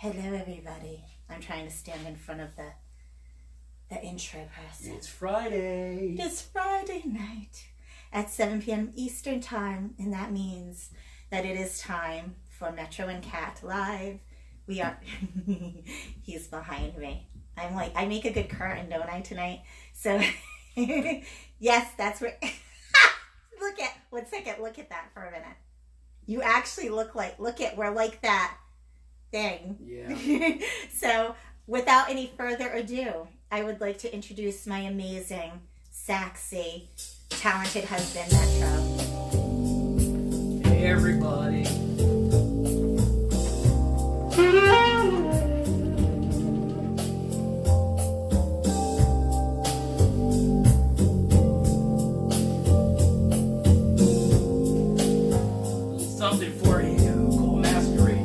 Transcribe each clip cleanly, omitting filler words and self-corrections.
Hello, everybody. I'm trying to stand in front of the intro person. It's Friday. It's Friday night at 7 p.m. Eastern Time, and that means that it is time for Metro and Cat Live. We are... He's behind me. I'm like, I make a good curtain, don't I, tonight? So, yes, that's where... Look at that for a minute. You actually look at, we're like that thing. Yeah. So, without any further ado, I would like to introduce my amazing, sexy, talented husband, Metro. Hey, everybody. Something for you called Masquerade.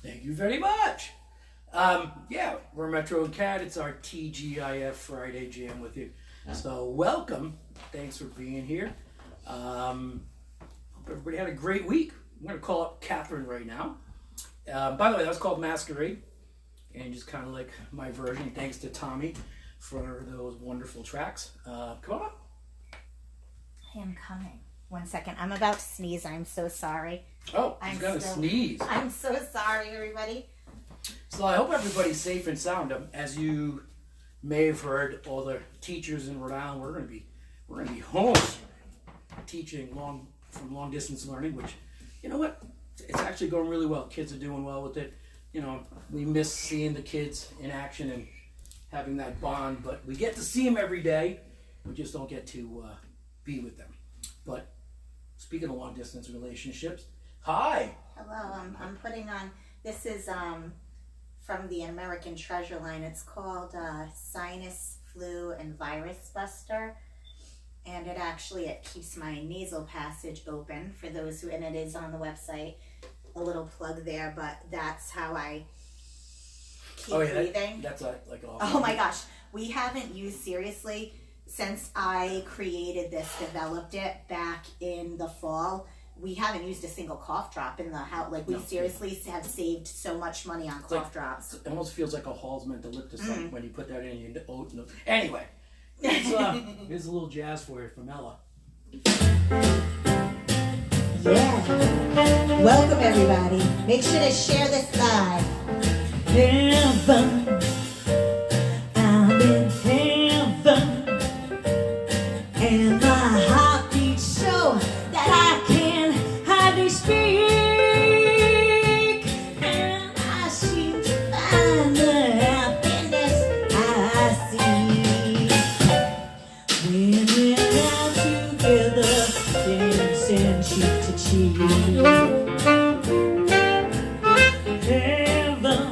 Thank you very much. Yeah, we're Metro and Cat. It's our TGIF Friday Jam with you. So welcome. Thanks for being here. Hope everybody had a great week. I'm going to call up Catherine right now. By the way, that was called Masquerade. And just kind of like my version, thanks to Tommy for those wonderful tracks. Come on up. I am coming. 1 second. I'm about to sneeze. I'm so sorry. Oh, he's got to sneeze. I'm so sorry, everybody. So I hope everybody's safe and sound. As you may have heard, all the teachers in Rhode Island, we're going to be home teaching from long distance learning, which, you know what, it's actually going really well. Kids are doing well with it. You know, we miss seeing the kids in action and having that bond, but we get to see them every day. We just don't get to be with them. But speaking of long distance relationships, hi. Hello. I'm putting on. This is from the American Treasure line. It's called Sinus Flu and Virus Buster, and it keeps my nasal passage open for those who, and it is on the website. A little plug there, but that's how I keep breathing. That's like awesome. Oh my gosh, we haven't used seriously since I created this, developed it back in the fall. We haven't used a single cough drop in the house. Like, we seriously have saved so much money on cough drops. It almost feels like a Halsman eucalyptus when you put that in your oat. Anyway, here's a little jazz for you from Ella. Yeah. Welcome, everybody. Make sure to share this live. Heaven. I'm in heaven. And my heart beats so that I can hardly speak. And I seem to find the happiness I see when we're out together, dancing cheek to cheek. Heaven.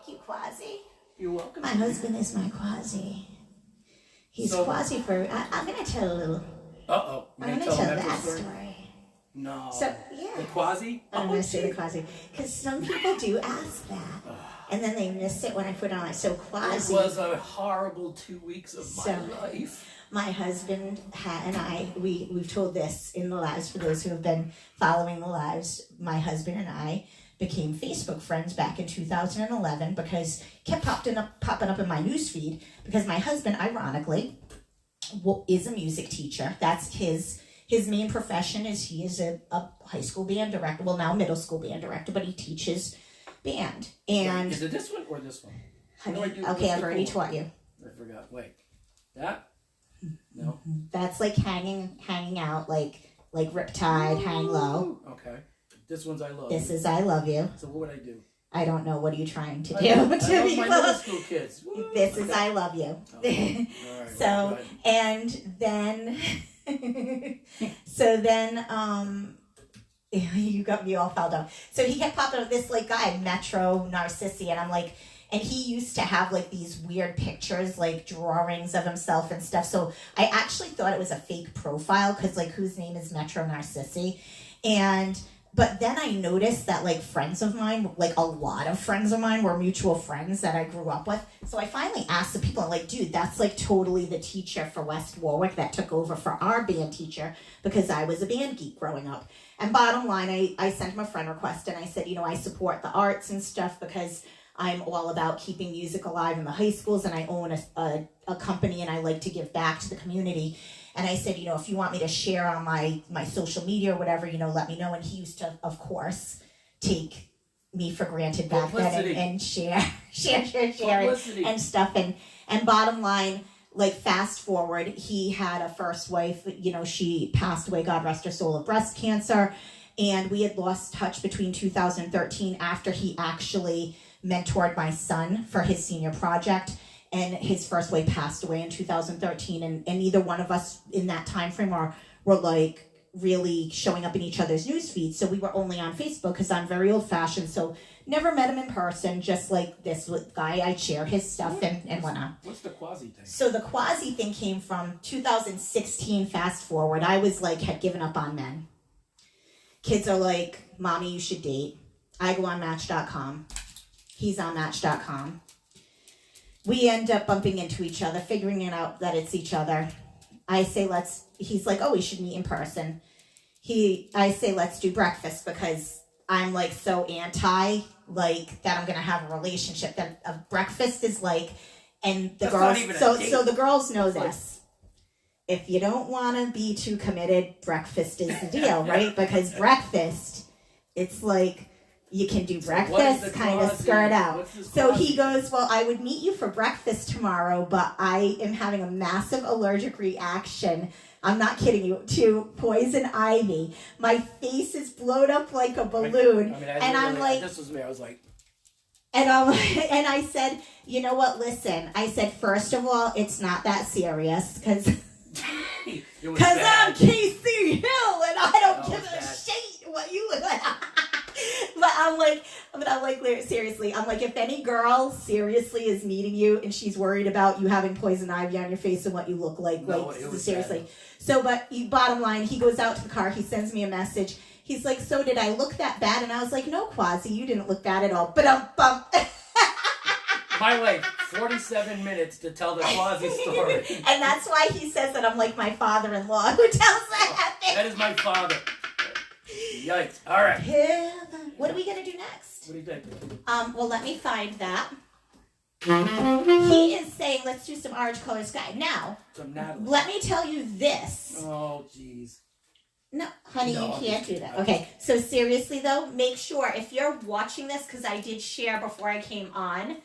you, Quasi. You're welcome. My husband is my Quasi. He's Quasi for... I'm going to tell a little... Uh-oh. I'm going to tell that story. No. So, yeah. The Quasi? I'm going to say the Quasi. Because some people do ask that. And then they miss it when I put it on. So Quasi... It was a horrible 2 weeks of my life. My husband and I, we've told this in the lives, for those who have been following the lives, my husband and I became Facebook friends back in 2011 because it kept popping up in my newsfeed because my husband, ironically, is a music teacher. That's his main profession. He is a high school band director, well now middle school band director, but he teaches band. And is it this one or this one? Okay, I've already taught you. I forgot. Wait, that? No. That's like hanging out, like Riptide, Hang Low. Okay. This one's I Love This You. is I Love You. So what would I do? I don't know. What are you trying to do? I love my middle school kids. Woo. This is I Love You. Oh, all right, So, and then, you got me all fouled up. So he kept popping up this like guy, Metro Narcissi, and I'm like, and he used to have like these weird pictures, like drawings of himself and stuff. So I actually thought it was a fake profile because like whose name is Metro Narcissi, but then I noticed that like friends of mine, like a lot of friends of mine were mutual friends that I grew up with. So I finally asked the people, like, dude, that's like totally the teacher for West Warwick that took over for our band teacher because I was a band geek growing up. And bottom line, I sent him a friend request and I said, I support the arts and stuff because I'm all about keeping music alive in the high schools and I own a company and I like to give back to the community. And I said, if you want me to share on my social media or whatever, let me know. And he used to, of course, take me for granted back then and share and stuff. And bottom line, like fast forward, he had a first wife, she passed away, God rest her soul, of breast cancer. And we had lost touch between 2013 after he actually mentored my son for his senior project. And his first wife passed away in 2013. And neither one of us in that time frame were like really showing up in each other's news feeds. So we were only on Facebook because I'm very old fashioned. So never met him in person, just like this guy. I'd share his stuff and whatnot. What's the Quasi thing? So the Quasi thing came from 2016, fast forward. I was like, had given up on men. Kids are like, Mommy, you should date. I go on Match.com. He's on Match.com. We end up bumping into each other, figuring it out that it's each other. I say, he's like, oh, we should meet in person. I say, let's do breakfast because I'm like so anti, like that I'm going to have a relationship. That a breakfast is like, and the girls, so the girls know this. If you don't want to be too committed, breakfast is the deal, right? Because breakfast, it's like, you can do breakfast, kind of skirt out. So he goes, well, I would meet you for breakfast tomorrow, but I am having a massive allergic reaction. I'm not kidding you, to poison ivy. My face is blown up like a balloon. And I'm like, this was me. I was like, and I said, you know what? Listen, I said, first of all, it's not that serious because I'm Casey Hill and I don't give a shit what you look like. But I'm like, seriously, I'm like, if any girl seriously is meeting you and she's worried about you having poison ivy on your face and what you look like, seriously. Bad. So, but bottom line, he goes out to the car, he sends me a message. He's like, so did I look that bad? And I was like, no, Quasi, you didn't look bad at all. But my like 47 minutes to tell the Quasi story. And that's why he says that I'm like my father-in-law who tells that. That is my father. Yikes. All right. What are we going to do next? What do you think? Well, let me find that. He is saying, let's do some orange color sky. Now, let me tell you this. Oh, jeez. No, honey, you can't do that. Okay, so seriously, though, make sure, if you're watching this, because I did share before I came on,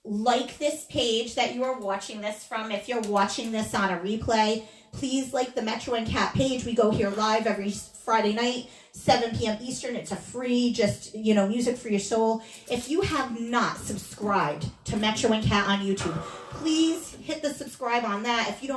like this page that you are watching this from. If you're watching this on a replay, please like the Metro and Cat page. We go here live every Friday night, 7 p.m. Eastern. It's a free, music for your soul. If you have not subscribed to Metro and Cat on YouTube, please hit the subscribe on that. If you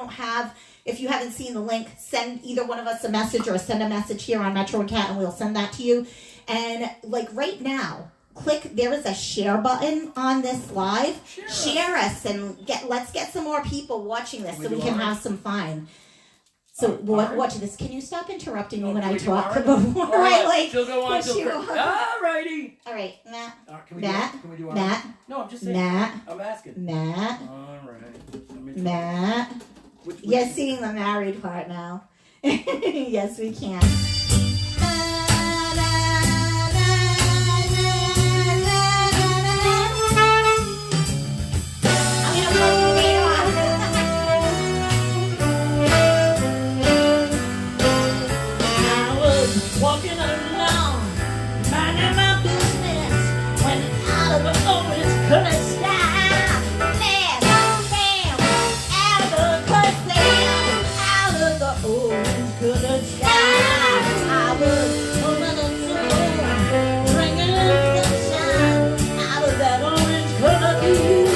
haven't seen the link, send either one of us a message or send a message here on Metro and Cat and we'll send that to you. And like right now, click. There is a share button on this live. Share us and let's get some more people watching this so we can have some fun. So Art? watch this. Can you stop interrupting me Oh, when I we do talk art? before All right, I like she'll go on push till you first. off? Alrighty. All right, Matt. Can we Matt. do Can we do art? Matt. No, I'm just saying. Matt. I'm asking. Matt. Alright. Matt. Which You're seeing the married part now. Yes, we can. Walking along, minding my business, when out of the orange colored sky, bam, out of the curtain, out of the orange colored sky, I was pulling a soul, drinking sunshine, out of that orange colored blue.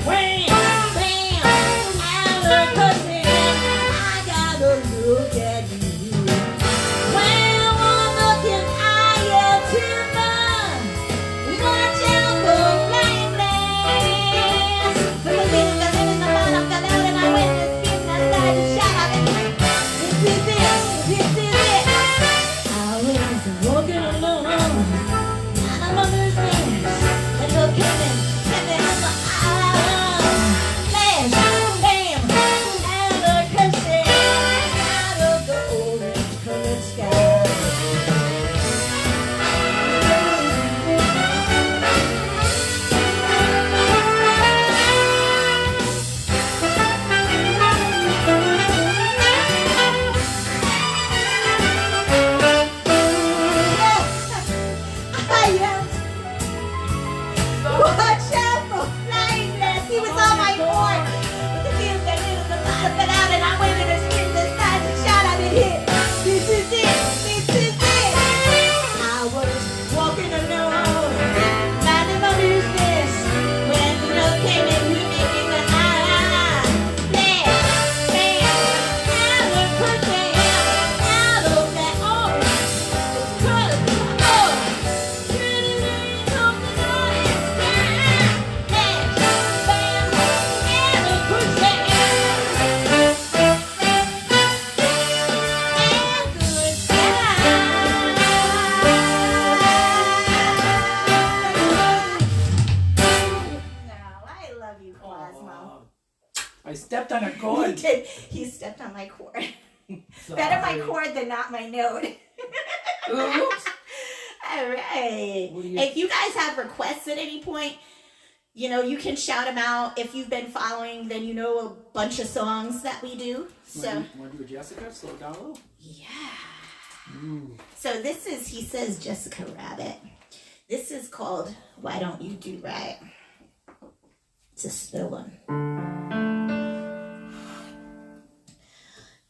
Wham, bam, out of the curtain, I gotta look at you. I stepped on a chord. He did. He stepped on my cord. Better my cord than not my note. Oops. All right. If you guys have requests at any point, you can shout them out. If you've been following, then you know a bunch of songs that we do. So. Want to do a Jessica? Slow it down a little? Yeah. Ooh. So this is, he says, Jessica Rabbit. This is called Why Don't You Do Right? It's a slow one.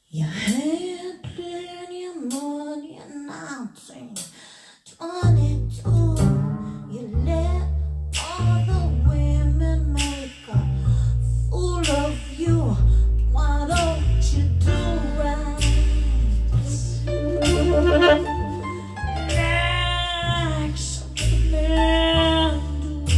You had plenty of money in 1922. You let all the women make a fool of you. Why don't you do right? Like some men do.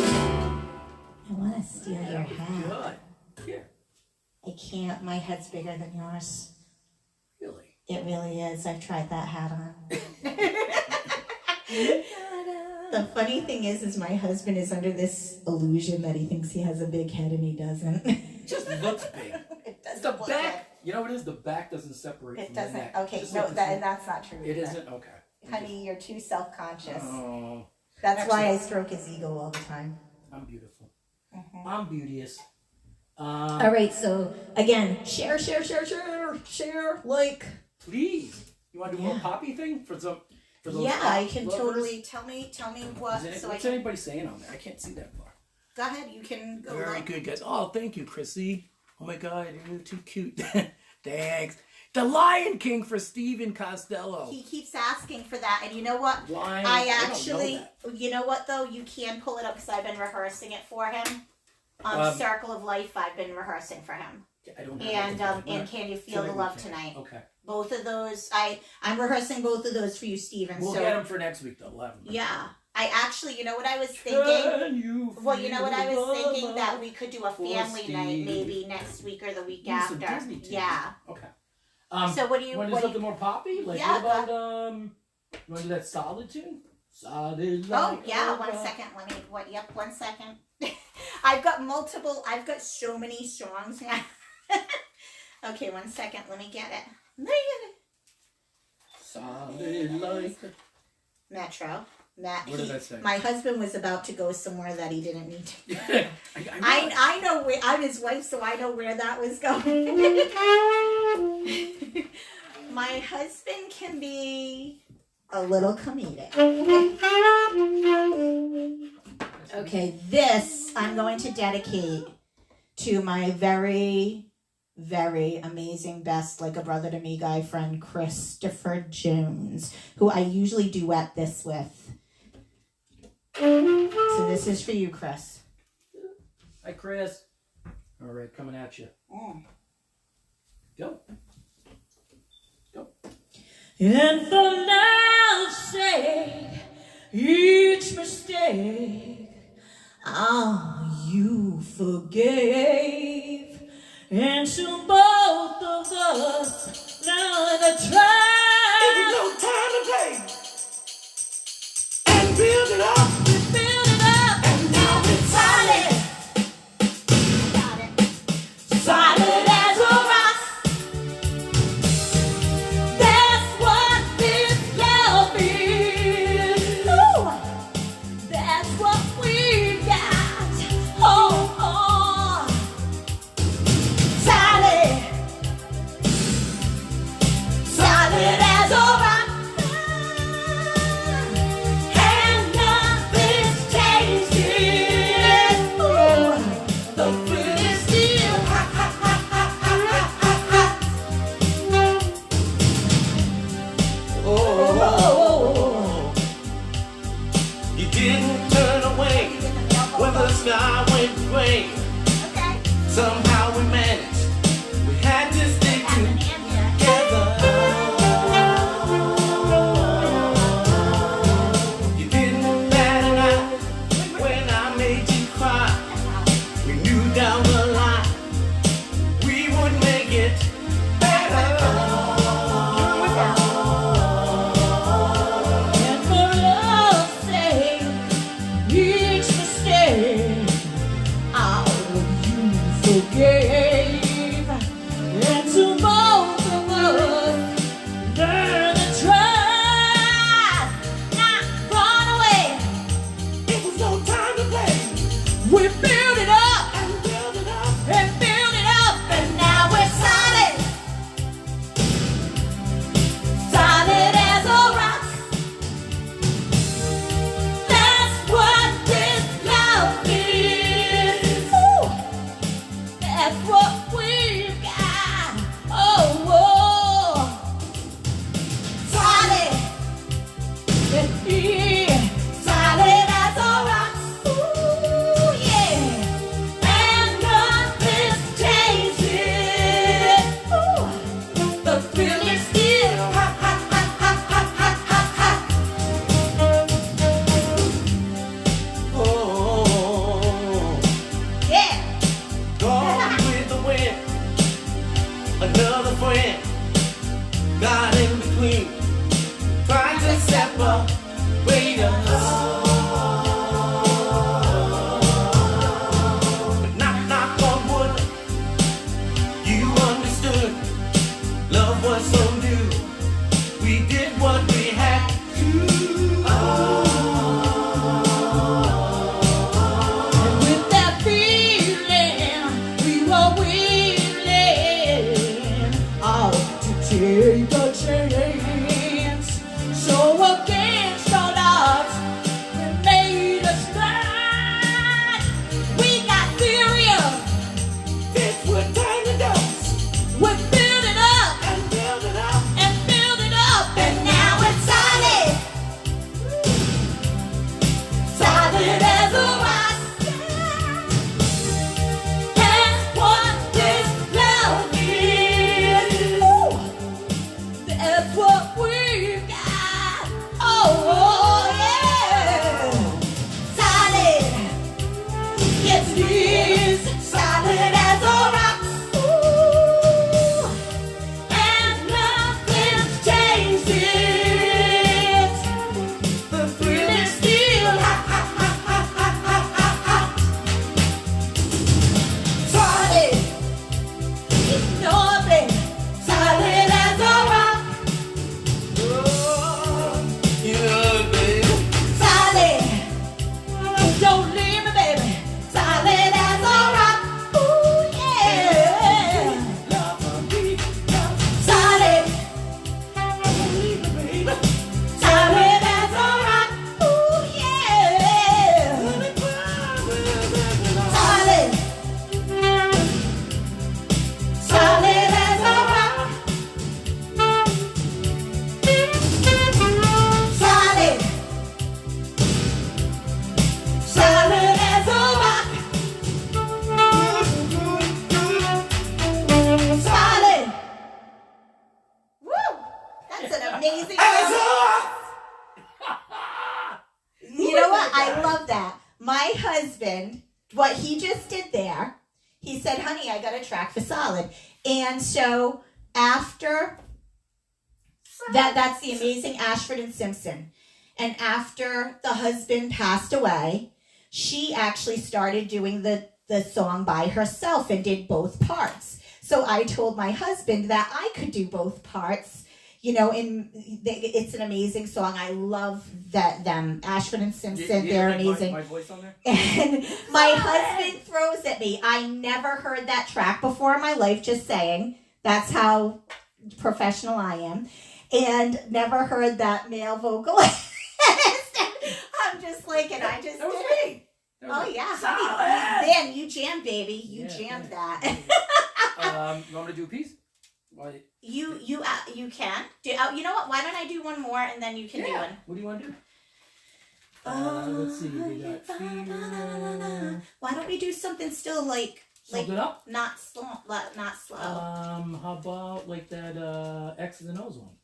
I want to steal your hat. Good. Here. I can't. My head's bigger than yours. Really? It really is. I've tried that hat on. The funny thing is my husband is under this illusion that he thinks he has a big head and he doesn't. It just looks big. It doesn't The look back, you know what it is? The back doesn't separate big. It from the doesn't. neck. Okay, Just no, like this. that's not true. It either. isn't? Okay. Honey, you're too self-conscious. Oh, That's why I stroke his ego all the time. I'm beautiful. I'm beauteous. All right, so again, share, like. Please. You want to do a little poppy thing for those Yeah, I can lovers? totally. Tell me what. What's anybody saying on there? I can't see that far. Go ahead, you can go. Very look. good, guys. Oh, thank you, Chrissy. Oh my God, you're too cute. Thanks. The Lion King for Steven Costello. He keeps asking for that, and you know what? Lion, I don't actually, know that. you know what though? You can pull it up because I've been rehearsing it for him. Circle of Life, I've been rehearsing for him. I don't know. And Can You Feel the Love Tonight? Okay. Both of those, I'm rehearsing both of those for you, Steven. We'll so get them for next week, though. We'll have them. yeah, I actually, you know what I was thinking? Well, you know what I was thinking, that we could do a family night maybe next week or the week after. Yeah. Okay. So what do you? Want to do something more poppy? Like Yeah, what about you want to do that solid tune? Solid. Oh like yeah, a 1 rock. second. Yep, 1 second. I've got so many songs now. Okay, 1 second. Let me get it. Solid like. Metro. What did I say? My husband was about to go somewhere that he didn't need to. I I know where, I'm his wife, so I know where that was going. My husband can be a little comedic. Okay, this I'm going to dedicate to my very, very amazing best, like a brother to me guy friend, Christopher Jones, who I usually duet this with. So this is for you, Chris. Hi, Chris. All right, coming at you. Go. Go. And for love's sake, each mistake you forgave, and to both of us now the try. It was no time to play and build it up. We build it up, And now it's solid. solid as a rock. That's what this love is. Ooh, that's what we got. Oh, solid, solid as a rock. And nothing's changed. Ooh, the feeling is still hot, hot, hot, hot, hot, hot, hot. Oh, you didn't turn away when the sky went gray. Okay. Somehow we managed. We had to stick together. You didn't bat an eye when I made you cry. We knew down the line we would make it better. And for love's sake, each mistake, you forgave. separate us. But knock on wood, you understood. Love was so new. We did what we had to. And with that feeling, we were willing to take a chance. So against all odds, we made a start. We got serious. This would turn the dust We built it up and build it up. and built it up, and now it's solid. Solid as a rock. That's what this love is. That's what we got. Oh, yeah. Solid. Yes, it is. Solid as a rock. Ooh. And nothing's changed it. The thrill is still hot, hot, hot, hot, hot, hot, hot, hot. Solid. It's nothing. Solid as a rock. Yeah, baby. Solid. Don't leave me, baby. Solid as a rock. Ooh, yeah. Love me, love Solid. me, baby. Solid as a rock. Ooh, yeah. Solid. Solid as a rock. Solid. Solid as a rock. Solid. Woo! That's an amazing You know what? I love that. My husband, what he just did there, he said, honey, I got a track for Solid. And so after that's the amazing Ashford and Simpson. And after the husband passed away, she actually started doing the song by herself and did both parts. So I told my husband that I could do both parts. You know, it's an amazing song. I love them. Ashford and Simpson, they're amazing. My voice on there? And my husband throws at me. I never heard that track before in my life, just saying. That's how professional I am. And never heard that male vocalist. I'm just like, and I just That was did it. me. That was Oh, me. yeah. Solid. Honey, Dan, you jammed, baby. You Yeah, jammed yeah. that. You want me to do a piece? Why? You can do. You know what? Why don't I do one more and then you can do one. What do you want to do? Let's see. We got Fear. Why don't we do something still like Something up? not slow, not slow? How about like that X's and O's one?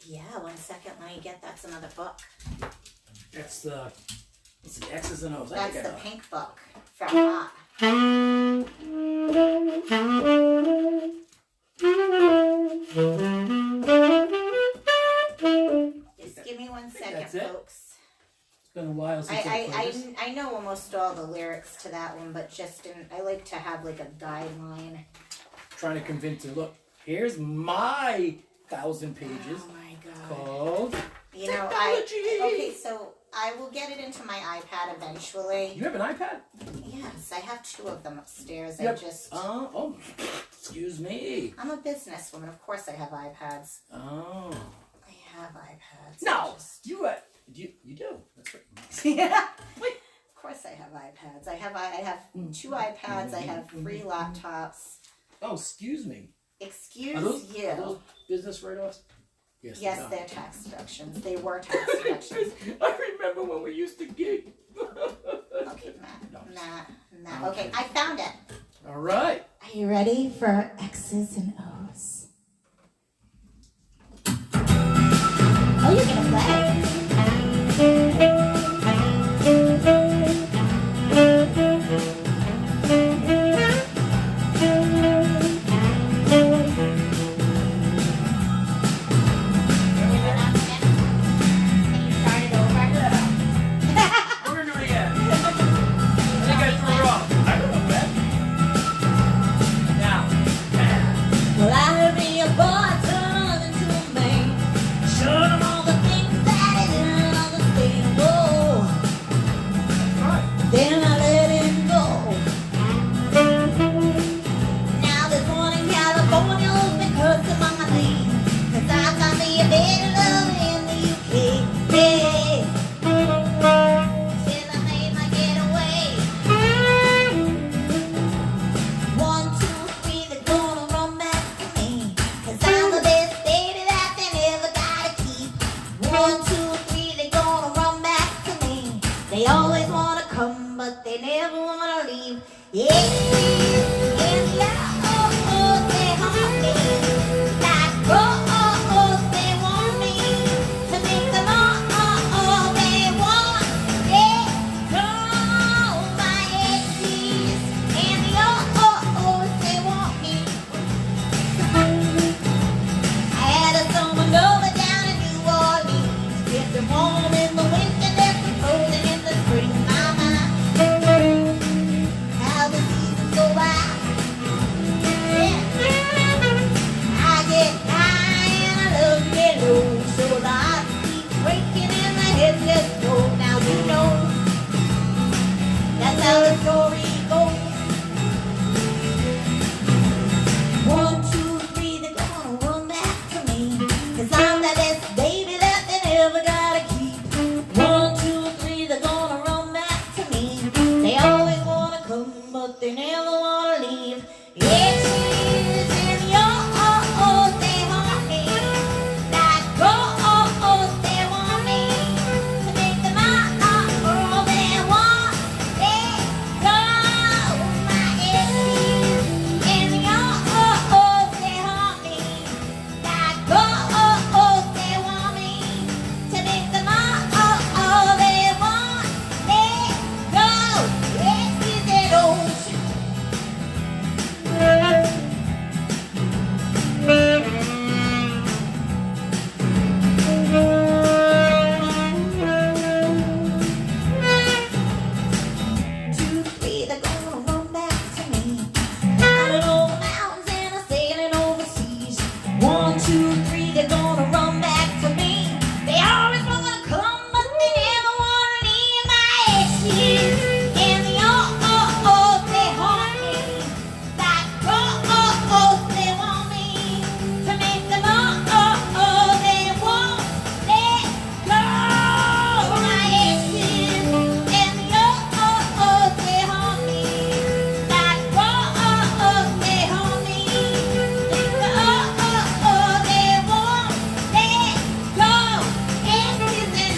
Yeah, 1 second. Let me get. That's another book. That's the. Let's see, X's and O's. I That's think I the know. pink book from Pop. Just give me 1 second, that's it. folks. It's been a while since I played this. I know almost all the lyrics to that one, but I like to have like a guideline. Trying to convince her. Look, here's my 1,000 pages Oh my god. called. You know, okay, so I will get it into my iPad eventually. You have an iPad? Yes, I have 2 of them upstairs. Yep. I just Oh, excuse me. I'm a businesswoman. Of course I have iPads. Oh. I have iPads. No, you do. That's right. Yeah. Of course I have iPads. I have 2 iPads. I have 3 laptops. Oh, excuse me. Excuse Are those you. business write-offs? Yes, they are. they're tax deductions. They were tax deductions. I remember when we used to gig. Okay, Matt. Okay, I found it. All right. Are you ready for X's and O's? Oh, you're gonna play. 1, 2, 3, they gonna run back to me. They always wanna come, but they never wanna leave. Yeah, and yeah, they haunt me. Like, they want me to make them all they want. Yeah, oh, my exes, and the they want me. I had a summer lover down in New Orleans. Kept them warm in the winter, left them frozen in the spring. Mama, how the seasons go by. Yeah. I get high and I love to get low, so the heart keeps breaking and the head just go. Now you know that's how the story goes. 1, 2, 3, they're gonna run back to me, 'cause I'm the best baby that they never gotta keep. 1, 2, 3, they're gonna run back to me. They always wanna come, but they never wanna leave. Yes, and they haunt me. Like, they want me to make them all they want. They go, my exes, and they haunt me. Like, they want me to make them all they want. They go, exes and O's. Two, three, they're gonna run back to me. Climbing over mountains and I'm sailing overseas. 1, 2, 3, they're gonna run back to me. They always wanna come, but they never wanna leave. My exes and the they haunt me. Like, they want me to make them all they want. Let go, my exes and the they haunt me. Like, they haunt me. Think they want. Let go, exes and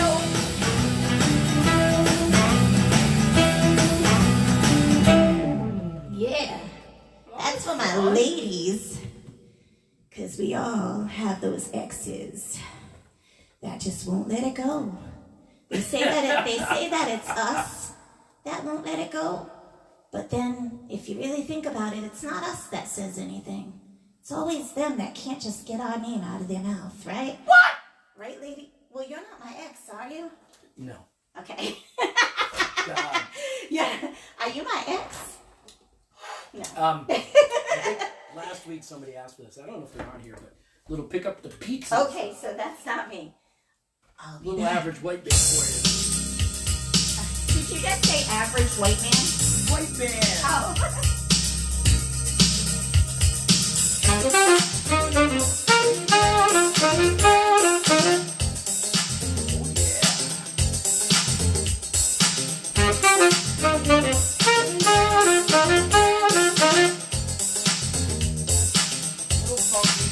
yeah, that's for my ladies, 'cause we all have those exes that just won't let it go. They say that it's us that won't let it go, but then if you really think about it, it's not us that says anything. It's always them that can't just get our name out of their mouth, right? What? Right, lady? Well, you're not my ex, are you? No. Okay. God. Yeah. Are you my ex? No. I think last week somebody asked for this. I don't know if they're on here, but little pick up the pizza. Okay, so that's not me. I'll be Little back. average white man for Did you just say average white man? you. White man. Oh. Little funky.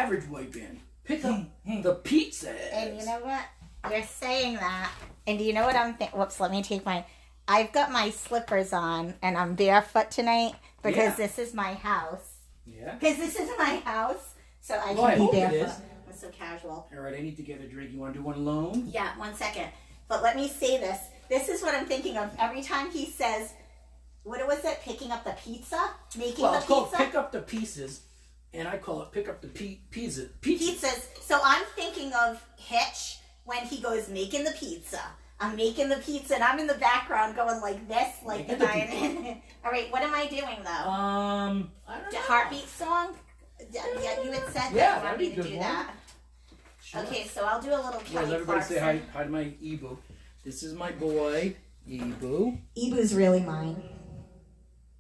average white band. Pick up the pizza. And you know what? You're saying that. And do you know what I'm thinking? Whoops, let me take my... I've got my slippers on, and I'm barefoot tonight because this is my house. Yeah. Because this is my house, so I Well, I can be hope it barefoot. is. I'm so casual. All right, I need to get a drink. You want to do one alone? Yeah, 1 second. But let me say this. This is what I'm thinking of. Every time he says, what was it? Picking up the pizza? Making Well, the it's called pizza? pick up the pieces, and I call it pick up the pizza. Pizzas. So I'm thinking of Hitch when he goes making the pizza. I'm making the pizza, and I'm in the background going like this, like the guy. All right, what am I doing though? I don't know. The heartbeat song? Yeah, you had said Yeah, that you wanted that'd be me to a do good that. Sure. Okay, so I'll do a little Well, Kelly everybody Clarkson. say hi to my Ebu. This is my boy, Ebu. Ebu's really mine.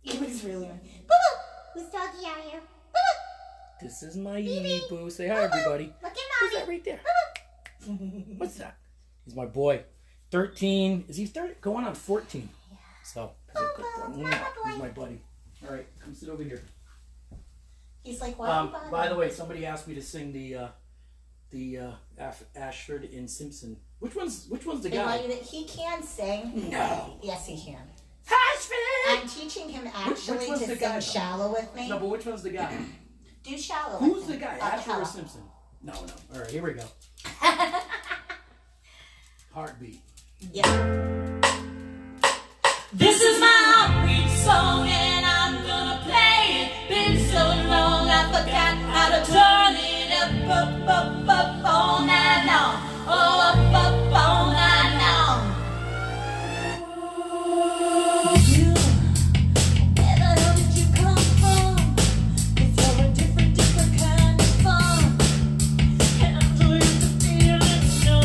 Ebu's really mine. Boo-boo! Whose doggy are you? Boo-boo! This is my Ebu. Say hi, everybody. Look at Who's mommy. that right there? What's that? He's my boy. 13. Is he 30? Going on 14. Yeah. So, he's a good boy. He's my buddy. All right, come sit over here. He's like, what? By the way, somebody asked me to sing the Ashford and Simpson. Which one's the guy? He can sing. No. Yes, he can. Ashford! I'm teaching him actually one's to the sing guy, though? Shallow with me. No, but which one's the guy? Do Shallow Who's with the me. guy? A Ashford or cappella. Simpson? No. All right, here we go. Heartbeat. Yeah. This is my heartbeat song and I'm gonna play it. Been so long I forgot how to turn it up all night long. Oh, up all night long. You, where the hell did you come from? 'Cause you're a different kind of fun. Can't do it to feel it, no.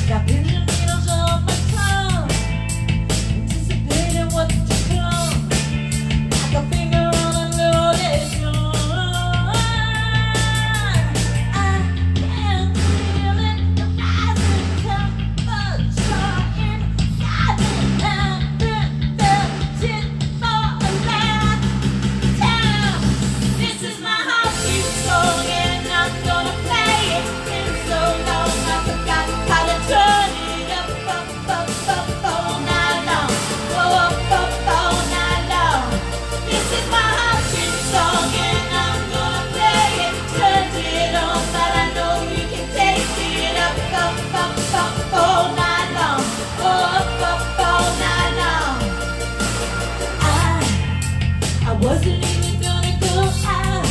Got pins and needles on my tongue, anticipating what's to come, like a finger on a loaded gun. I can feel it, the rising temperature inside me. Haven't felt it for a lifetime. This is my heartbeat song and I'm gonna play it. Been so long I forgot how to turn it up all night long. Oh, up all night long. This is my heartbeat song and I'm gonna play it. Turn it on, but I know you can take it up all night long. Oh, up all night long. I wasn't even gonna go out,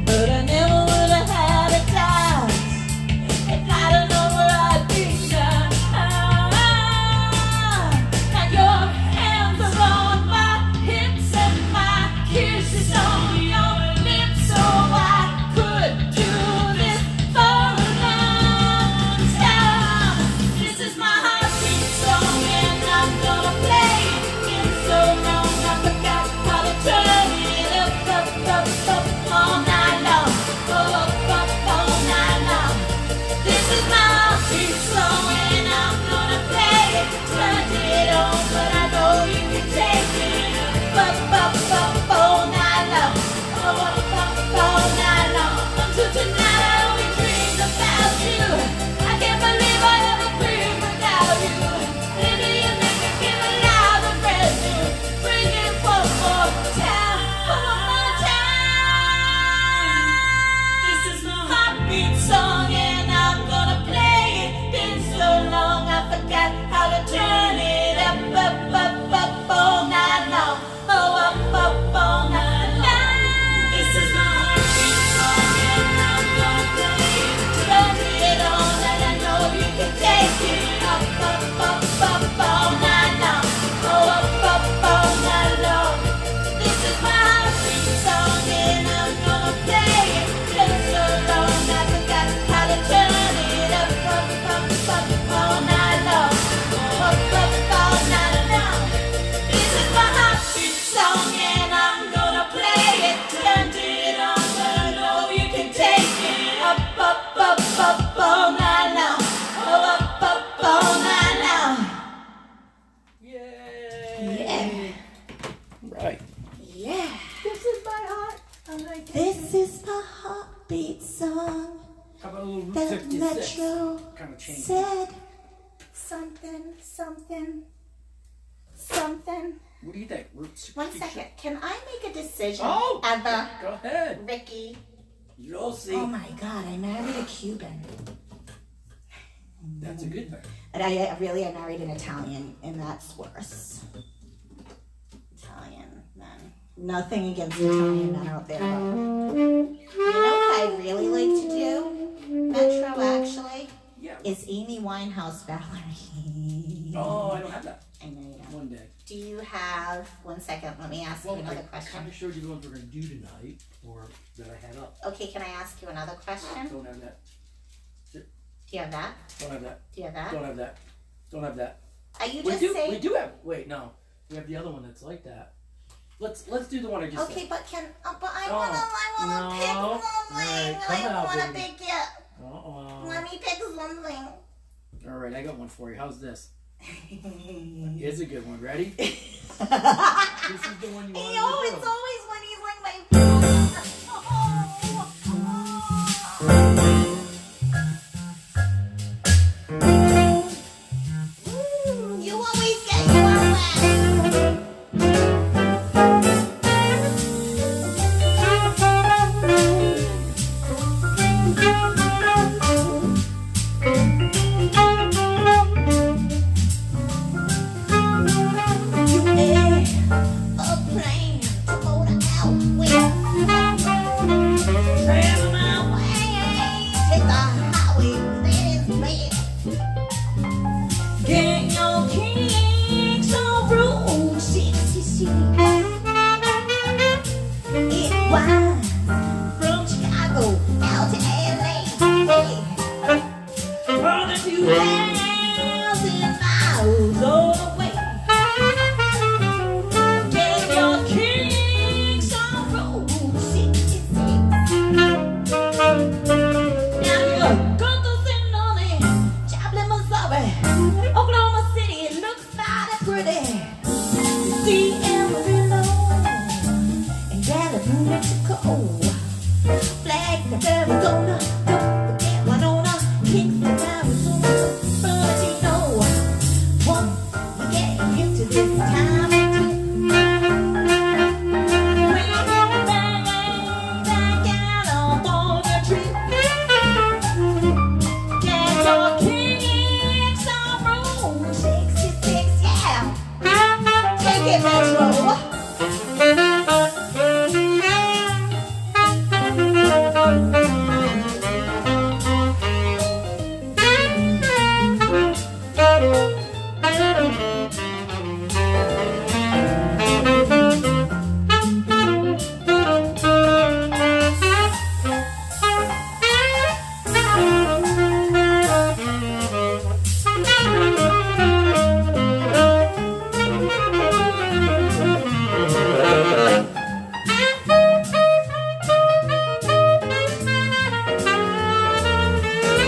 but I never would have had a doubt if I don't know where I'd be now. Now your hands are on my hips and my kisses on your lips, so I could do this for a long time. This is my heartbeat song and I'm gonna play it. Been so long I forgot how to turn it up This is my heartbeat song. How about a little Route The 66? Metro Kind of change. said something, something, something. What do you think? Route 66? 1 second. Can I make a decision? Oh, Ever? go ahead. Ricky. You'll see. Oh my God, I married a Cuban. That's a good thing. And I married an Italian, and that's worse. Italian men. Nothing against Italian men out there, but you know what I really like to do, Metro, actually, Yeah. is Amy Winehouse Valerie. Oh, I don't have that. I know you don't. One day. Do you have, 1 second, let me ask you another I question. kind of showed you the ones we're going to do tonight, or that I had up. Okay, can I ask you another question? Don't have that. Do you have that? Don't have that. Do you have that? Don't have that. Don't have that. Are you We just do. saying? We do have. Wait, no. We have the other one that's like that. Let's do the one I just Okay, said. but I Oh, wanna pick no. something. Alright, come I out, wanna baby. pick it. Uh-oh. Let me pick something. All right, I got one for you. How's this? It's a good one. Ready? Yo, This is the one you wanted to it's do. always when he's like my favorite. You always get your way. You had a plan to go to out west. Travel my way, take the highway that is best. Get your kicks on Route 66. It winds from Chicago out to LA. More than 2,000 miles away. Get your kicks on Route 66. Now you go to St. Louis, Joplin, Missouri, Oklahoma City, it looks mighty pretty. You see Amarillo and Gallup, Mexico, Flagstaff, Arizona, don't forget Winona, Kingston, Arizona, Bernardino. Once you get into this time of trip, when you go back out on your trip, get your kicks on Route 66, yeah. Take it, Metro.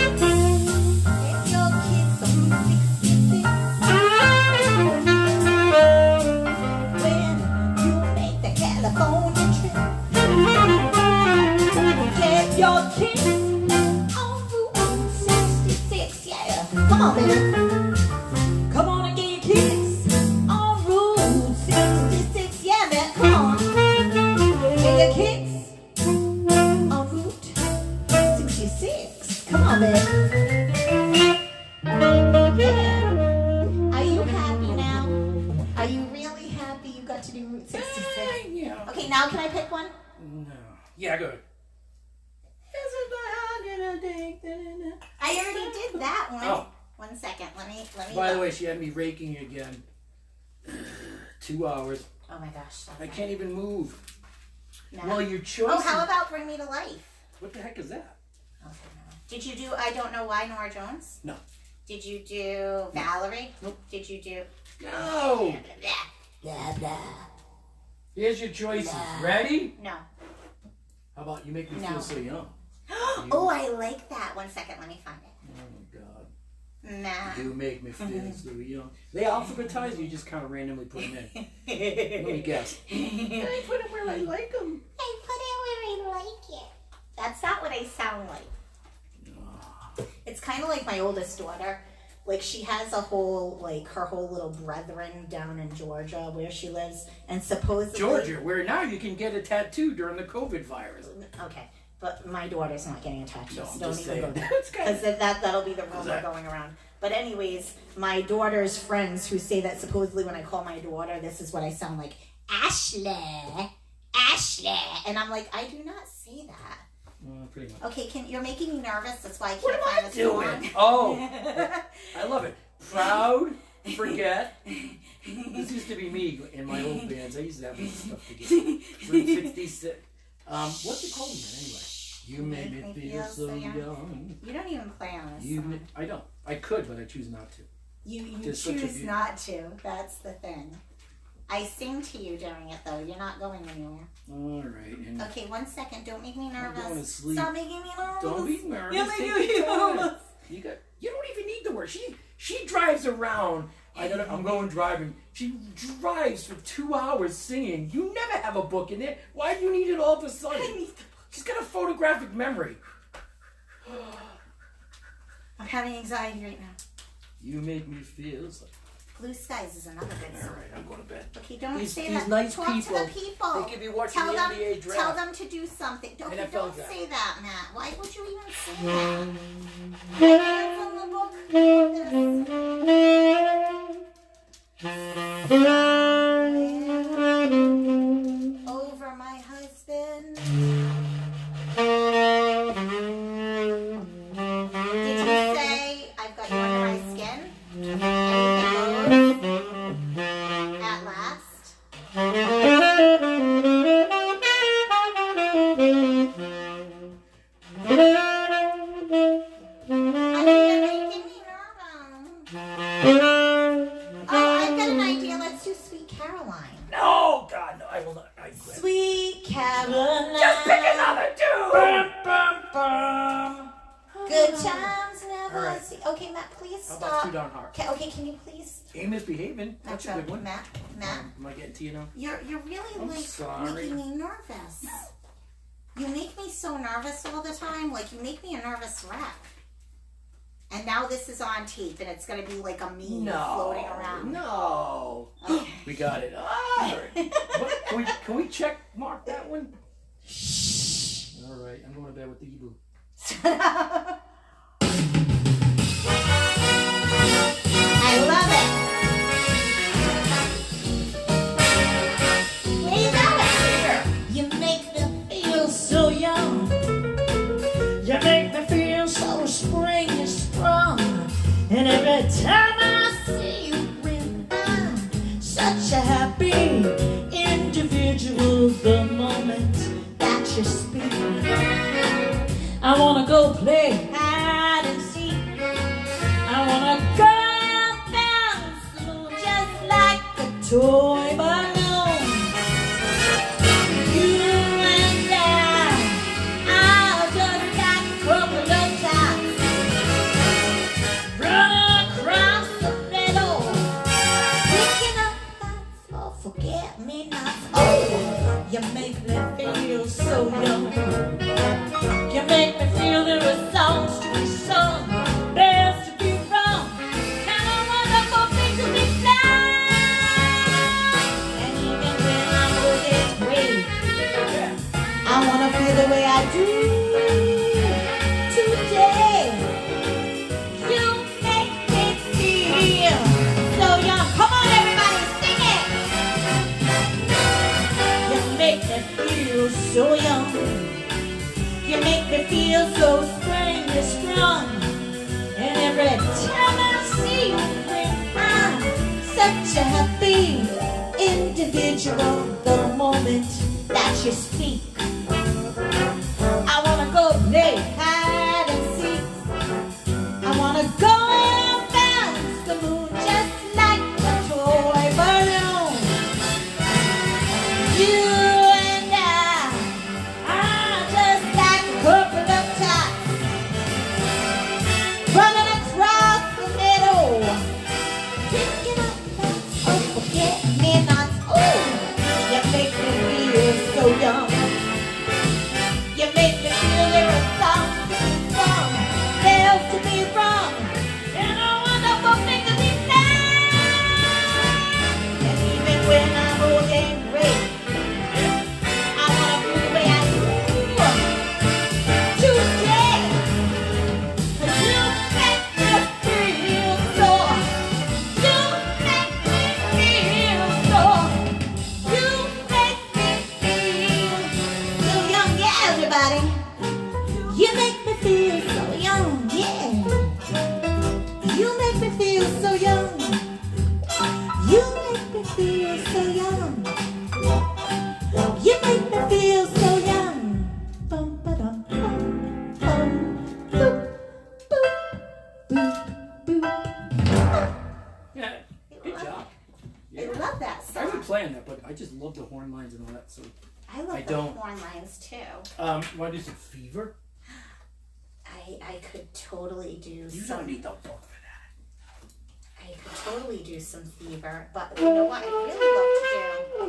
Get your kicks on 66. When you make the California trip, get your kicks on Route 66, yeah. Come on, baby. Come on and get your kicks on Route 66, yeah, man. Come on. Get your kicks on Route 66. Come on, baby. Yeah. Are you happy now? Are you really happy you got to do Route 66? Yeah. Okay, now can I pick one? No. Yeah, go ahead. I already did that one. Oh. 1 second. Let me. By the way, she had me raking again. 2 hours. Oh my gosh. I can't even move. No. Well, your choice. Oh, how about Bring Me to Life? What the heck is that? Okay, no. Did you do I Don't Know Why, Nora Jones? No. Did you do Valerie? Nope. Did you do? No. Blah, blah. Here's your choices. Ready? No. How about You Make Me No. Feel So Young? Oh, I like that. 1 second. Let me find it. Oh my God. Nah. You make me feel so young. They alphabetize, you just kind of randomly put them in. Let me guess. I put them where I like them. I put it where I like it. I sound like. It's kind of like my oldest daughter. Like, she has a whole, like, her whole little brethren down in Georgia where she lives. And supposedly... Georgia, where now you can get a tattoo during the COVID virus. Okay, but my daughter's not getting a tattoo, No, so I'm don't just even go saying. there. That's Because good. that'll be the rumor that- going around. But anyways, my daughter's friends who say that supposedly when I call my daughter, this is what I sound like. Ashley. Ashley. And I'm like, I do not say that. Pretty much. Okay, you're making me nervous. That's why I can't What am find I this song. doing? Oh, I love it. Proud, forget. This used to be me in my old bands. I used to have this stuff together. Route 66. What's it called again anyway? You made me feel so young. You don't even play on this You, song. I don't. I could, but I choose not to. You Just such a choose beauty. not to. That's the thing. I sing to you during it, though. You're not going anywhere. All right. And Okay, 1 second. Don't make me I'm nervous. going to sleep. Stop making me nervous. Don't be nervous. You're Take making your me time. nervous. You don't even need to work. She drives around. I'm going driving. She drives for 2 hours singing. You never have a book in there. Why do you need it all of a sudden? I need the book. She's got a photographic memory. I'm having anxiety right now. You make me feel so. Blue Skies is another good All song. right, I'm going to bed. Okay, don't These say these that. nice Talk people. to the people. They could be watching Tell the them, NBA draft. Tell them to do something. Okay, NFL don't draft. say that, Matt. Why would you even say that? From the book. Over my husband. Did you say I've got you under my skin? Anything goes? At last. I mean, you're making me nervous. Oh, I've got an idea. Let's do Sweet Caroline. No, God, no, I will not. I quit. Sweet Caroline. Just pick another dude. Good times never All right. see. Okay, Matt, please How stop. about Too Darn Hard? Okay, can you please? Ain't misbehaving. That's a good one. Matt. Am I getting to you now? You're really I'm like sorry. making me nervous. You make me so nervous all the time. Like, you make me a nervous wreck. And now this is on tape, and it's gonna be like a meme floating around. No. Okay. We got it. All right. What, can we check mark that one? All right. I'm going to bed with the Ebu. I love it. We love it. You make me feel so young. You make me feel so spring and strong. And every time I see you grin, I'm such a happy individual. The moment that you speak, I wanna go play hide and seek. I wanna go bounce the moon just like a toy balloon. You and I'll just like a couple of times run across the meadow, picking up thoughts or forget-me-nots. Oh, you make me feel so young. You make me feel there are songs to be sung, bells to be rung, and a wonderful thing to be done. And even when I know this way, I wanna feel the way I do today. You make me feel so young. Come on, everybody, sing it. You make me feel so young. You make me feel so spring and strong. And every time I see you, I'm such a happy individual. The moment that you speak, I wanna go play hide and seek. I wanna go and bounce the moon just like a toy balloon. You and I just like a couple of tots running across the meadow, picking up nuts or forget-me-nots. Oh, you make me feel so young. everybody. You make me feel so young, yeah. You make me feel so young. You make me feel so young. You make me feel so young. Bum, ba-dum, bum, bum, boop, boop, boop, boop. Yeah, good job. I love that I song. would play on that, but I just love the horn lines and all that. So, I love I the don't. horn lines too. want to do some Fever? I could totally do You some. don't need the book for that. I could totally do some Fever, but you know what? I'd really love to do.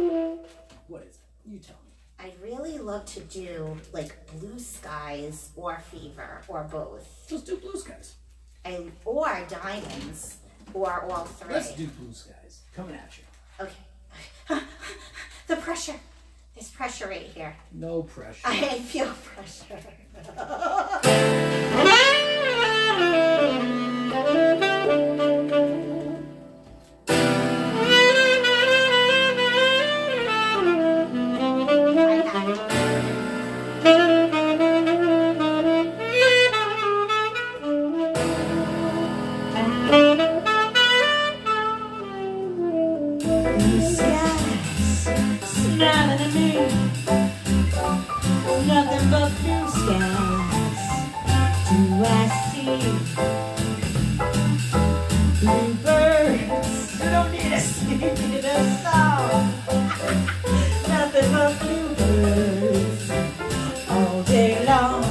What is it? You tell me. I'd really love to do like Blue Skies or Fever or both, Let's do Blue Skies. or Diamonds or all three. Let's do Blue Skies. Coming at you. Okay. The pressure. There's pressure right here. No pressure. I feel pressure. Smiling at me, nothing but blue skies. Do I see blue birds? You don't need to sing it a song. Nothing but blue birds all day long.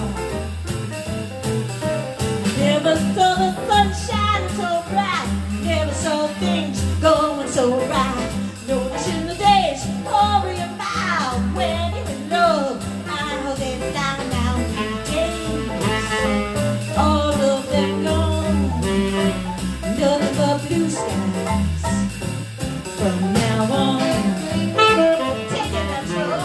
Never saw the sunshine so bright. Never saw things going so right. Noticing the days over your mouth when you're in love. I know they fly now. Days, all of them gone. Nothing but blue skies from now on. Take it control.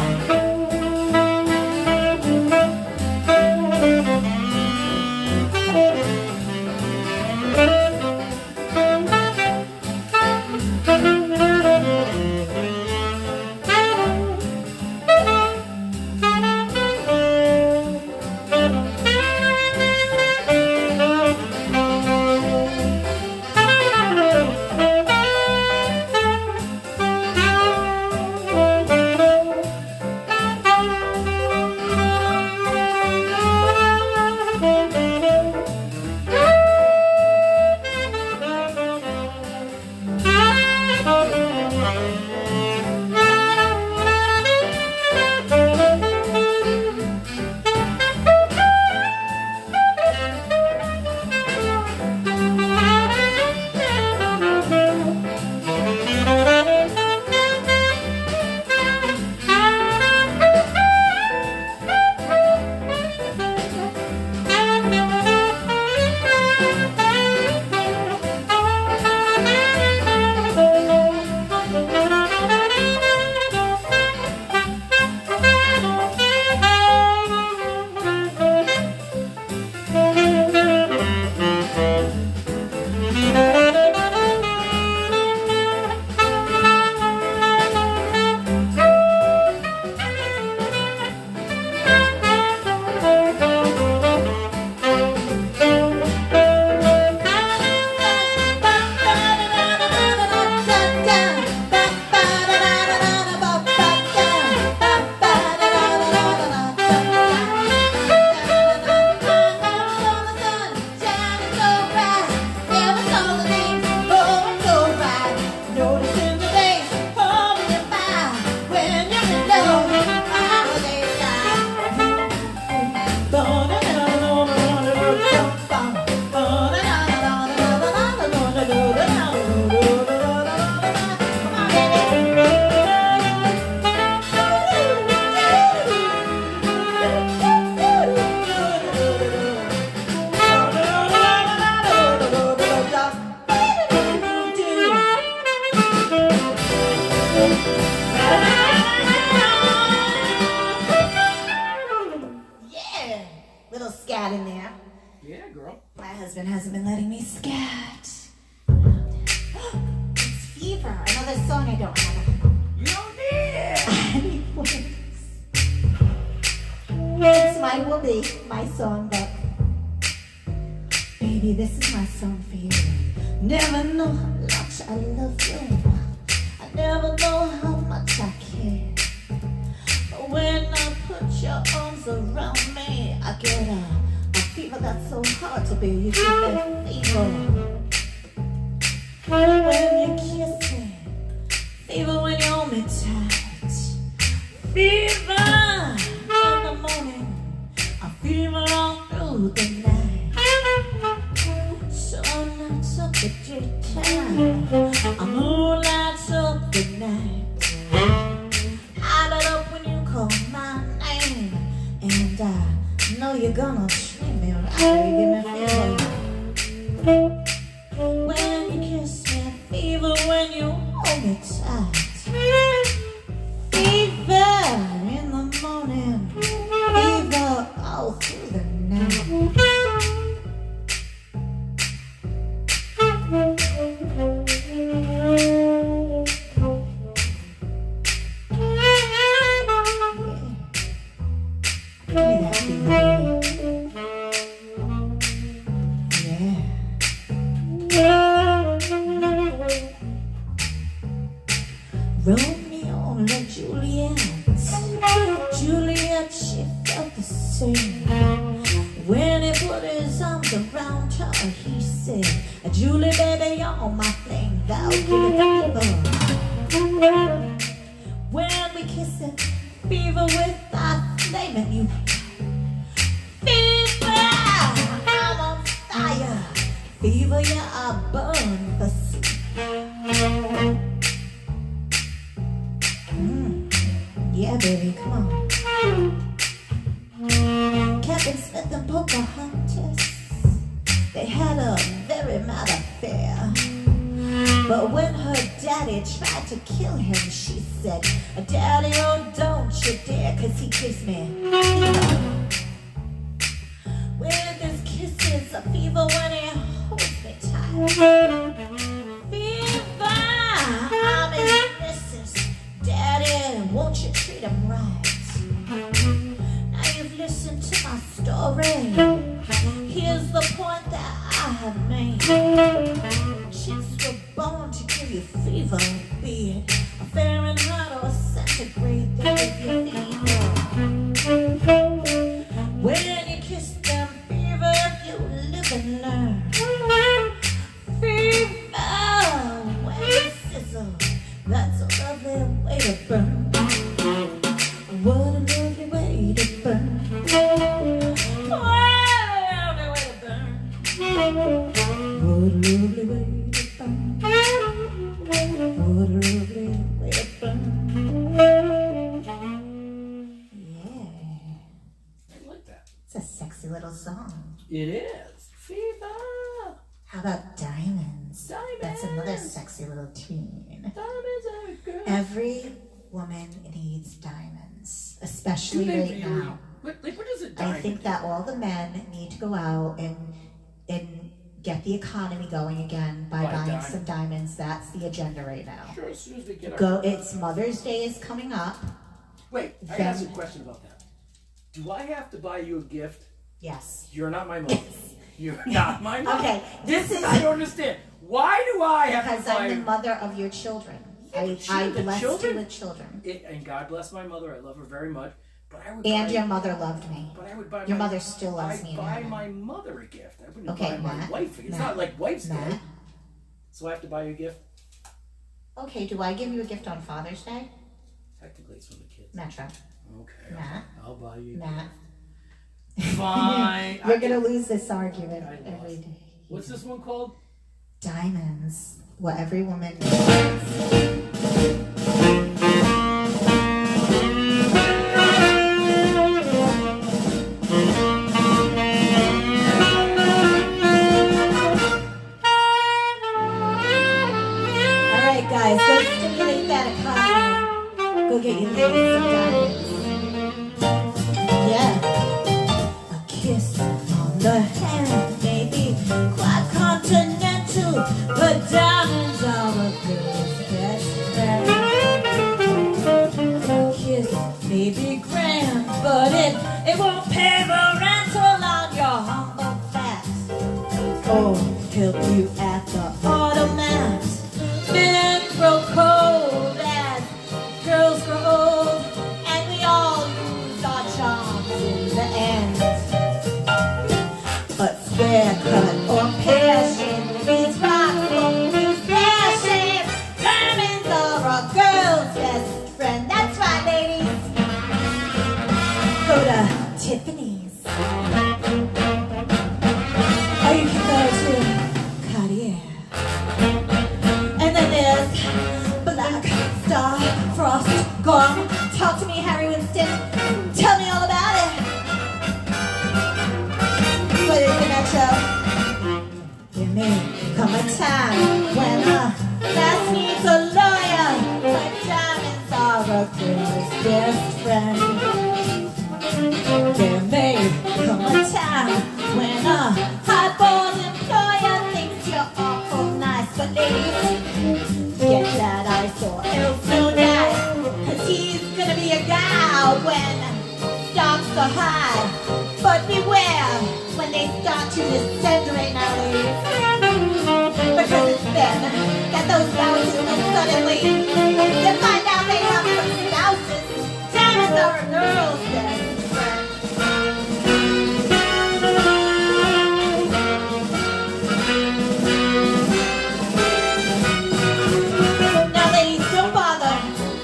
husband hasn't been letting me scat. It's Fever, another song I don't have. You don't need it. I need words. It's my Whoopi, my songbook. Baby, this is my song for you. Never know how much I love you. I never know how much I care. But when I put your arms around me, I get a fever that's so hard to bear. You give me fever. When you kiss me, fever when you hold me tight. Fever in the morning, a fever all through the night. Sunlights up the daytime, a moonlights up the night. I light up when you call my name, and I know you're gonna treat me right. You give me fever when you kiss me, fever when you hold me tight. Fever in the morning, fever all through the night. Romeo and Juliet. Juliet, she felt the same. When he put his arms around her, he said, Julie, baby, you're my flame, thou give it fever. When we kiss it, fever with our flame and you. Fever, I'm on fire. Fever, yeah, I burn for sleep. Yeah, baby, come on. Captain Smith and Pocahontas, they had a very mad affair. But when her daddy tried to kill him, she said, Daddy, oh, don't you dare, 'cause he gives me fever. With his kisses, a fever when he holds me tight. Fever, I'm his missus. Daddy, won't you treat him right? Now you've listened to my story. Here's the point that I have made. Chicks were born to give you fever, be it a Fahrenheit or a centigrade. They give you fever. When you kiss them, fever, you live and learn. Fever, when you sizzle, that's a lovely way to burn. What a lovely way to burn. What a lovely way to burn. What a lovely way to burn. What a lovely way to burn. Yeah. I like that. It's a sexy little song. It is. Fever. How about Diamonds? Diamonds. That's another sexy little tune. Diamonds are good. Every woman needs diamonds, especially Do they right really? now. What is a I diamond? think that all the men need to go out and get the economy going again by Buy buying diamonds. some diamonds. That's the agenda right now. Sure, as soon as we get Go. It's Mother's Day is coming up. Wait, I Then- asked a question about that. Do I have to buy you a gift? Yes. You're not my mother. You're not my mother. Okay. This is I don't understand. Why do I have because to buy I'm the you? mother of your children. Yeah, I but you're the blessed children? you with children, And God bless my mother. I love her very much. But I would and buy, your mother loved me. But I would buy Your my, mother still loves I'd me in buy heaven. my mother a gift. I wouldn't Okay, buy my Matt, wife. It's Matt, not like wife's Matt. day. So I have to buy you a gift? Okay. Do I give you a gift on Father's Day? Technically, it's from the kids. Metro. Okay. Matt. I'll buy you. Matt. Fine. We're gonna lose this argument I lost. every day. What's this one called? Diamonds. What every woman needs. Alright guys, go stimulate that economy. Go get your ladies some diamonds. Yeah. A kiss on the hand, maybe quite continental, but diamonds are a girl's best friend. It won't pay the rental on your humble flat or help you at the automat. Men grow cold as girls grow old, and we all lose our charms in the end. But square cut or passion beats rock won't be flashing. Diamonds are a girl's best friend. That's right, ladies. Go to Tiffany's. Or you can go to Cartier. And then there's Black Star, Frost, Gong. Talk to me, Harry Winston. Tell me all about it. But in the metro, there may come a time when a class needs a lawyer, but diamonds are a girl's best friend. There may come a time when a high-born employer thinks you're awful nice, but ladies, get that ice or else no dice, 'cause he's gonna be a guy when stocks are high. But beware when they start to descend right now, ladies, because it's then that those spouses will suddenly you find out they have some spouses. Diamonds are a girl's best friend. Now, ladies, don't bother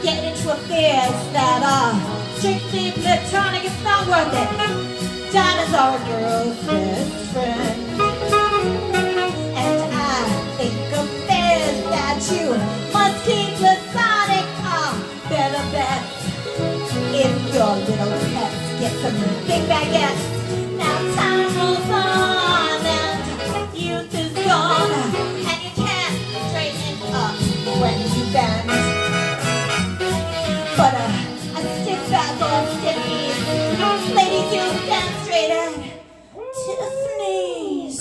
getting into affairs that are strictly platonic. It's not worth it. Diamonds are a girl's best friend. And I think affairs that you must keep platonic are better bets. If your little pets get some big baguettes. Now time rolls on and youth is gone, and you can't straighten up when you bend. But a stiff back on stickies, ladies, you stand straight at Tiffany's.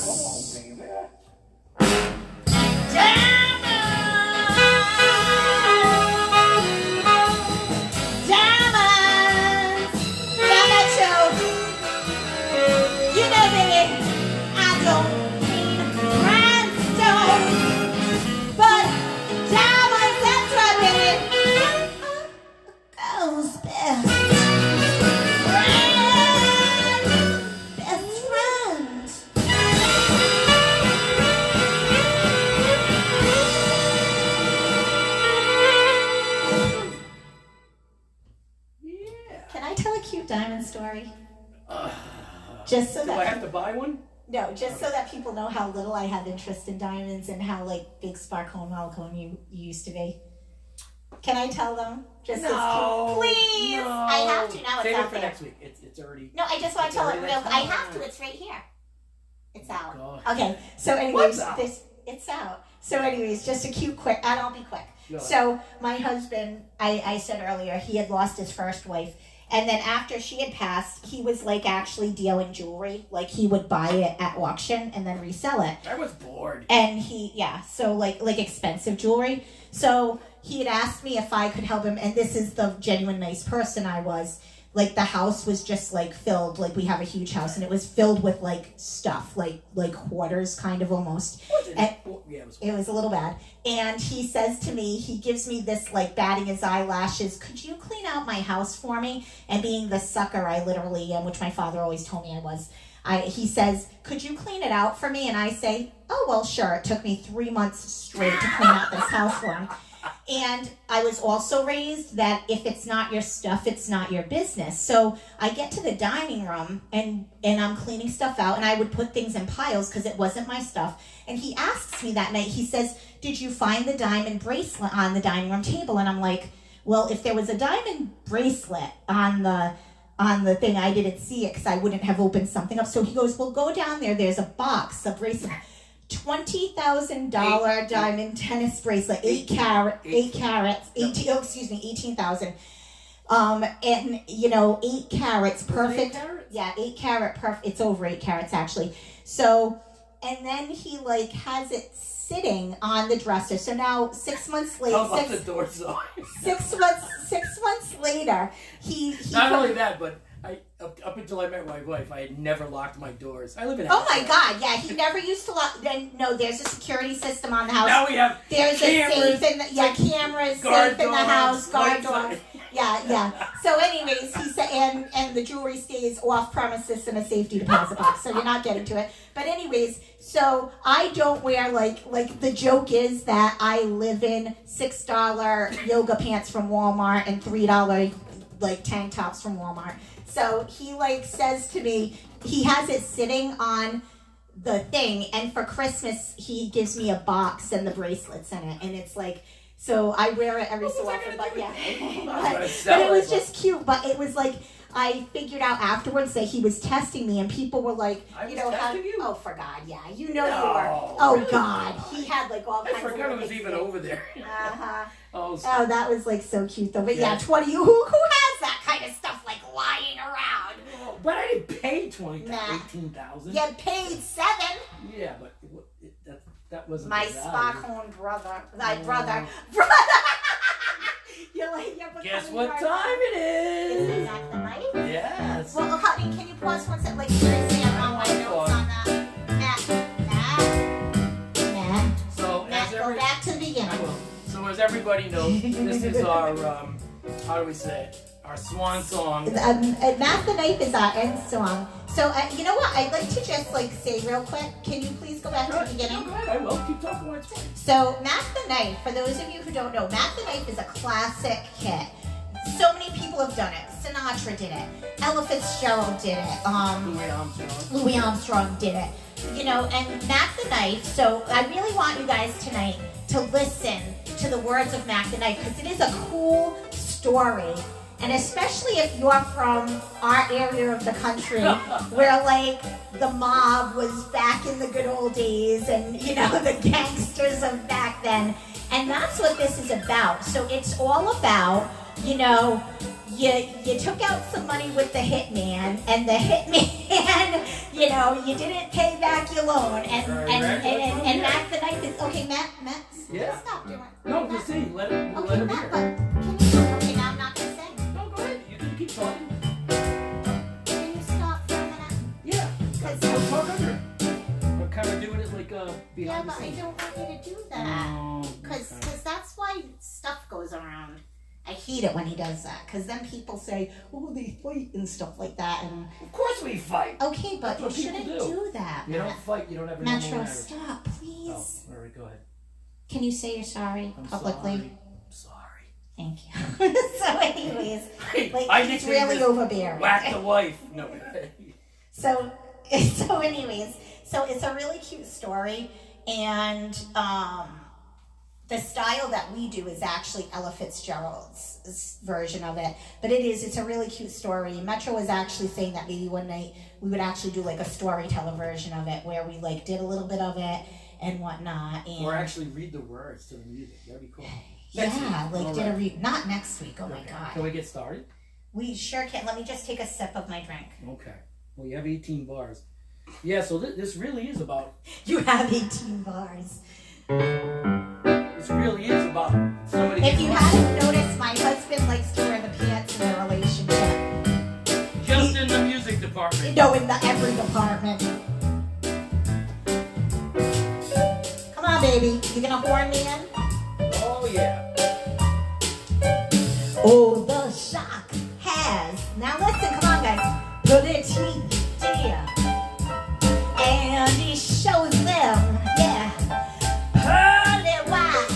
Diamonds, got that show. You know, baby, I don't mean rhinestones, but diamonds. That's right, baby. Girl's best friend. Can I tell a cute diamond story? Just so Do I that have to buy one? No, just so that people know how little I have interest in diamonds and how like big sparkle and Malcolm you used to be. Can I tell them? Just as cute? Please! No. I have to now. It's Save out it for there. next week. It's already. No, I just want It's to tell it already real. next I time. have to. It's right here. It's out. God. Okay. So, anyways, What's out? it's out. So, anyways, just a cute, quick. And I'll be quick. Go ahead. So, my husband, I said earlier, he had lost his first wife. And then after she had passed, he was like actually dealing jewelry. Like he would buy it at auction and then resell it. I was bored. And so like expensive jewelry. So he had asked me if I could help him, and this is the genuine nice person I was. Like the house was just like filled, like we have a huge house, and it was filled with like stuff, like hoarders kind of almost. It was a little bad. And he says to me, he gives me this like batting his eyelashes, could you clean out my house for me? And being the sucker I literally am, which my father always told me I was, he says, could you clean it out for me? And I say, oh, well, sure. It took me 3 months straight to clean out this house for him. And I was also raised that if it's not your stuff, it's not your business. So I get to the dining room and I'm cleaning stuff out, and I would put things in piles because it wasn't my stuff. And he asks me that night, he says, did you find the diamond bracelet on the dining room table? And I'm like, well, if there was a diamond bracelet on the thing, I didn't see it because I wouldn't have opened something up. So he goes, well, go down there. There's a box, a bracelet. $20,000 diamond tennis bracelet, 18,000. And 8 carats, perfect. 8 carats? Yeah, 8 carat, perfect. It's over 8 carats actually. So, and then he like has it sitting on the dresser. So now 6 months later, How about the doors off? 6 months later, he Not only that, but Up until I met my wife, I had never locked my doors. I live in. Oh my God! Yeah, he never used to lock. Then no, there's a security system on the house. Now we have There's cameras, a safe in the cameras, guard safe in the dogs, house, guard lights on. dogs. Yeah. So, anyways, he said, and the jewelry stays off premises in a safety deposit box, so you're not getting to it. But anyways, so I don't wear like the joke is that I live in $6 yoga pants from Walmart and $3 like tank tops from Walmart. So he like says to me, he has it sitting on the thing, and for Christmas he gives me a box and the bracelets in it, and it's like, so I wear it every so often, but yeah. but it was just cute, but it was like, I figured out afterwards that he was testing me, and people were like, oh, for God, yeah, you know you were. Oh, really? God, he had like all kinds of. I forgot it was even over there. Oh, that was like so cute though. But yeah, 20. Who has that kind of stuff like lying around? Oh, but I didn't pay 18,000. You paid $7. Yeah, but that wasn't my the value. Stockholm brother. Brother. Guess what time it is? Is that the night? Yes. Well, honey, can you pause one second? Like, seriously, I'm on my notes on that. Matt. So, go back to the beginning. I will. So, as everybody knows, this is our, how do we say it? Our swan song. Matt the Knife is our end song. So, you know what? I'd like to just, like, say real quick. Can you please go back to the beginning? Go ahead. I will. Keep talking while it's fine. So, Matt the Knife, for those of you who don't know, Matt the Knife is a classic hit. So many people have done it. Sinatra did it. Ella Fitzgerald did it. Louis Armstrong did it. You know, and Matt the Knife, so I really want you guys tonight to listen to the words of Matt the Knife, because it is a cool story. And especially if you're from our area of the country where like the mob was back in the good old days and, you know, the gangsters of back then. And that's what this is about. So it's all about, you know, you took out some money with the hitman, and the hitman, you know, you didn't pay back your loan, and Matt the Knife is, okay, Matt, yeah. Stop doing it. No, just see, let him hear. Can you, okay, now I'm not going to sing. No, go ahead, you can keep talking. Can you stop for a minute? Yeah, we'll talk under it. We're kind of doing it like behind yeah, the but scenes. I don't want you to do that, because that's why stuff goes around. I hate it when he does that, because then people say, oh, they fight and stuff like that. And of course we fight. Okay, but you shouldn't do that. You don't fight, you don't have a Metro, stop, please. Oh, all right, go ahead. Can you say you're sorry publicly? Sorry. Thank you. So anyways, like, he's really overbearing. Whack the wife. No. So anyways, so it's a really cute story, and the style that we do is actually Ella Fitzgerald's version of it, but it's a really cute story. Metro was actually saying that maybe one night we would actually do like a storyteller version of it, where we like did a little bit of it and whatnot, and or actually read the words to the music. That'd be cool. Not next week. Oh my God. Can we get started? We sure can. Let me just take a sip of my drink. Okay. Well, you have 18 bars. Yeah. So this really is about. You have 18 bars. This really is about somebody. If you hadn't noticed, my husband likes to wear the pants in the relationship. Just in the music department. No, in every department. Come on, baby. You gonna horn me in? Oh yeah. Oh, the shock has. Now listen, come on, guys. Put it dear. And he shows them, yeah. Pearly white,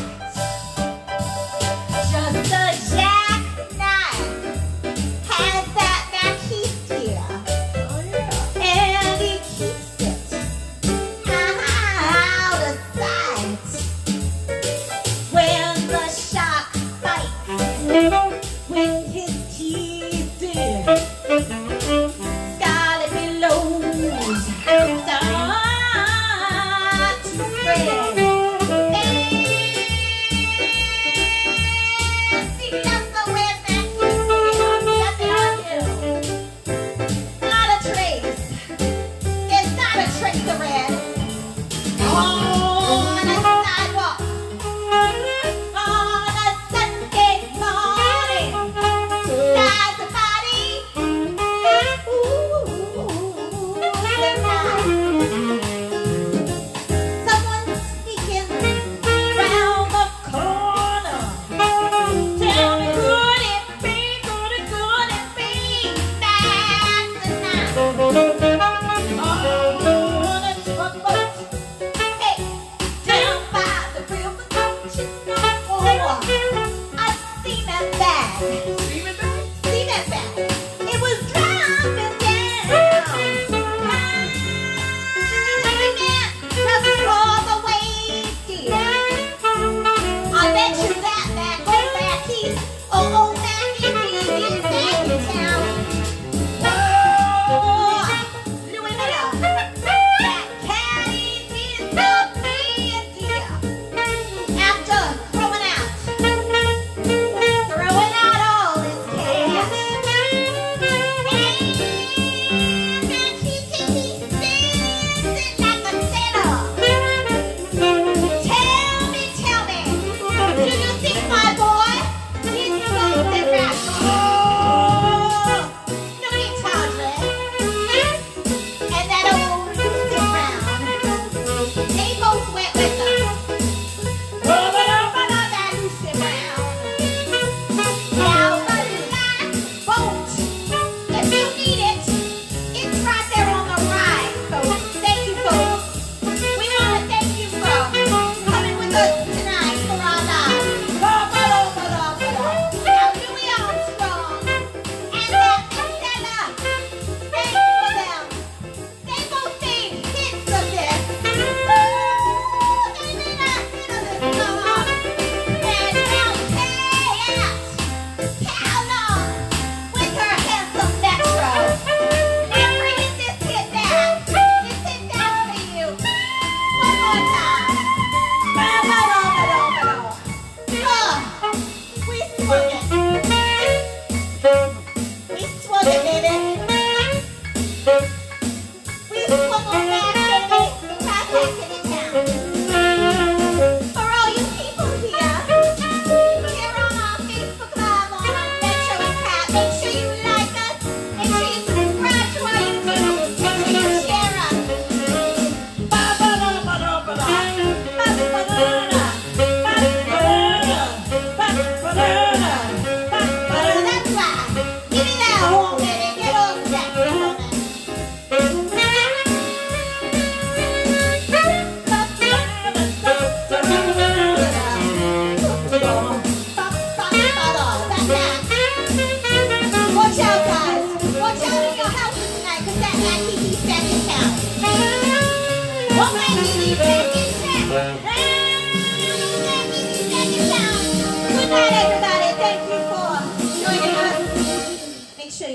just a jackknife, has that Matisse here, and he keeps it out of sight. When the shark bites with his teeth in, scarlet billows,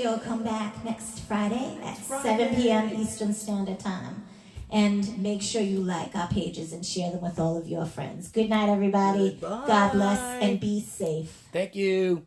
you'll come back next Friday at 7 p.m. Eastern Standard Time. And make sure you like our pages and share them with all of your friends. Good night, everybody. Goodbye. God bless and be safe. Thank you.